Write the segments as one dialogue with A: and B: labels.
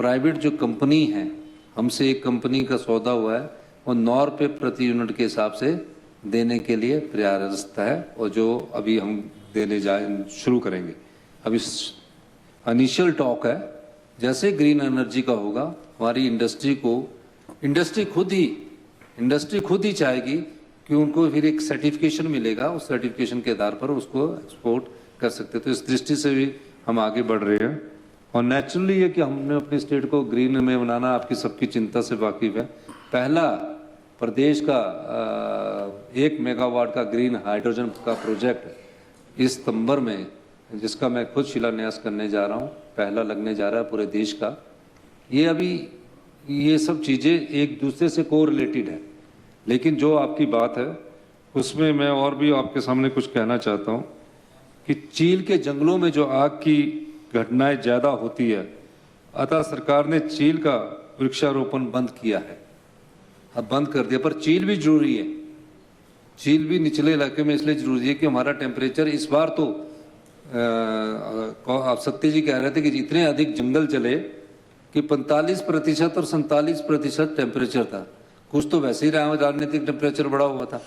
A: Private जो company है, हमसे एक कंपनी का सौदा हुआ है, वो 9 रुपये प्रति यूनिट के हिसाब से देने के लिए प्रयासरत है, और जो अभी हम देने शुरू करेंगे। अभी इनिशियल टॉक है, जैसे ग्रीन एनर्जी का होगा हमारी इंडस्ट्री खुद ही चाहेगी कि उनको फिर एक सर्टिफिकेशन मिलेगा, उस सर्टिफिकेशन के आधार पर उसको एक्सपोर्ट कर सकते। तो इस दृष्टि से भी हम आगे बढ़ रहे हैं, और नेचुरली ये कि हमने अपने स्टेट को ग्रीन में बनाना आपकी सबकी चिंता से वाकिफ है। पहला प्रदेश का 1 मेगावाट का ग्रीन हाइड्रोजन का प्रोजेक्ट इस सितंबर में, जिसका मैं खुद शिलान्यास करने जा रहा हूँ, पहला लगने जा रहा है पूरे देश का। ये सब चीज़ें एक दूसरे से कोरिलेटेड है, लेकिन जो आपकी बात है उसमें मैं और भी आपके सामने कुछ कहना चाहता हूँ कि चील के जंगलों में जो आग की घटनाएं ज़्यादा होती है, अतः सरकार ने चील का वृक्षारोपण बंद किया है, अब बंद कर दिया। पर चील भी जरूरी है, चील भी निचले इलाके में इसलिए जरूरी है कि हमारा टेम्परेचर इस बार तो आप सत्य जी कह रहे थे कि इतने अधिक जंगल चले कि 45% और 47% टेम्परेचर था। कुछ तो वैसे ही राजनीतिक टेम्परेचर बढ़ा हुआ था,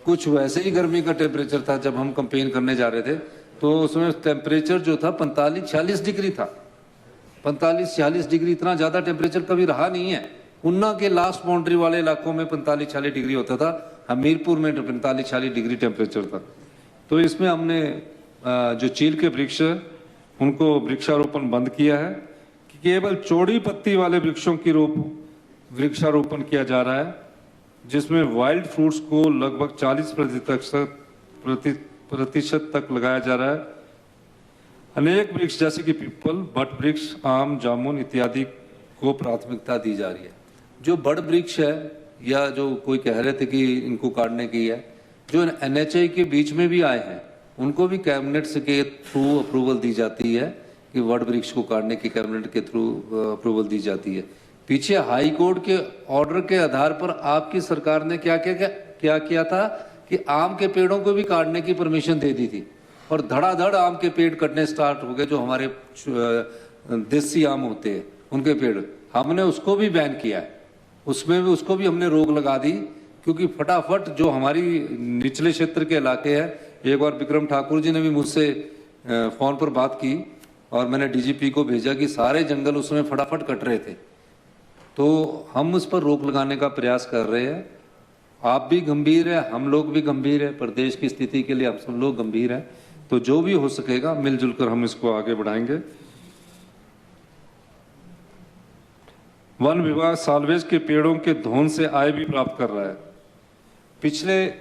A: कुछ वैसे ही गर्मी का टेम्परेचर था। जब हम कंपेन करने जा रहे थे तो उसमें टेम्परेचर जो था 45-46 डिग्री था। 45-46 डिग्री इतना ज़्यादा टेम्परेचर कभी रहा नहीं है। उन्ना के लास्ट बाउंड्री वाले इलाकों में 45-46 डिग्री होता था, हमीरपुर में 45-46 डिग्री टेम्परेचर था। तो इसमें हमने जो चील के वृक्ष उनको वृक्षारोपण बंद किया है कि केवल चौड़ी पत्ती वाले वृक्षों की वृक्षारोपण किया जा रहा है, जिसमें वाइल्ड फ्रूट्स को लगभग 40% तक लगाया जा रहा है। अनेक वृक्ष जैसे कि पीपल, बट वृक्ष, आम, जामुन इत्यादि को प्राथमिकता दी जा रही है। जो बड़ वृक्ष है, या जो कोई कह रहे थे कि इनको काटने की है, जो NHI के बीच में भी आए हैं, उनको भी कैबिनेट के थ्रू अप्रूवल दी जाती है कि वड वृक्ष को काटने की कैबिनेट के थ्रू अप्रूवल दी जाती है। पीछे हाई कोर्ट के ऑर्डर के आधार पर आपकी सरकार ने क्या किया था कि आम के पेड़ों को भी काटने की परमिशन दे दी थी, और धड़ाधड़ आम के पेड़ कटने स्टार्ट हो गए। जो हमारे देसी आम होते हैं उनके पेड़, हमने उसको भी बैन किया है, उसमें भी उसको भी हमने रोक लगा दी, क्योंकि फटाफट जो हमारी निचले क्षेत्र के इलाके हैं, एक बार विक्रम ठाकुर जी ने भी मुझसे फोन पर बात की और मैंने DGP को भेजा कि सारे जंगल उसमें फटाफट कट रहे थे। तो हम उस पर रोक लगाने का प्रयास कर रहे हैं। आप भी गंभीर है, हम लोग भी गंभीर है, प्रदेश की स्थिति के लिए आप सब लोग गंभीर हैं। तो जो भी हो सकेगा मिलजुल कर हम इसको आगे बढ़ाएंगे। वन विभाग सालवेज के पेड़ों के धोन से आय भी प्राप्त कर रहा है। पिछले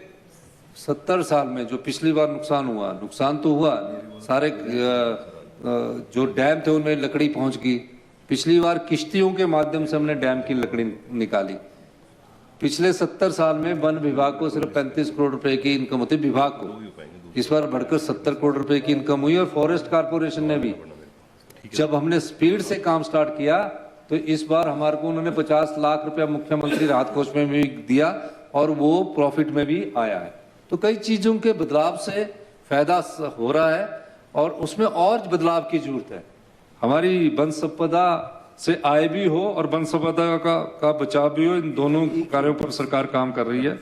A: 70 साल में जो पिछली बार नुकसान तो हुआ, सारे जो डैम थे उनमें लकड़ी पहुंच गई। पिछली बार किश्तियों के माध्यम से हमने डैम की लकड़ी निकाली। पिछले 70 साल में वन विभाग को सिर्फ 35 करोड़ रुपए की इनकम होती, विभाग को इस बार बढ़कर 70 करोड़ रुपए की इनकम हुई। और फॉरेस्ट कारपोरेशन ने भी, जब हमने स्पीड से काम स्टार्ट किया तो इस बार हमारे को उन्होंने 50 लाख रुपया मुख्यमंत्री राहत कोष में भी दिया, और वो प्रॉफिट में भी आया है। तो कई चीजों के बदलाव से फायदा हो रहा है, और उसमें और बदलाव की जरूरत है। हमारी वन संपदा से आय भी हो और वन संपदा का बचाव भी हो, इन दोनों कार्यों पर सरकार काम कर रही है।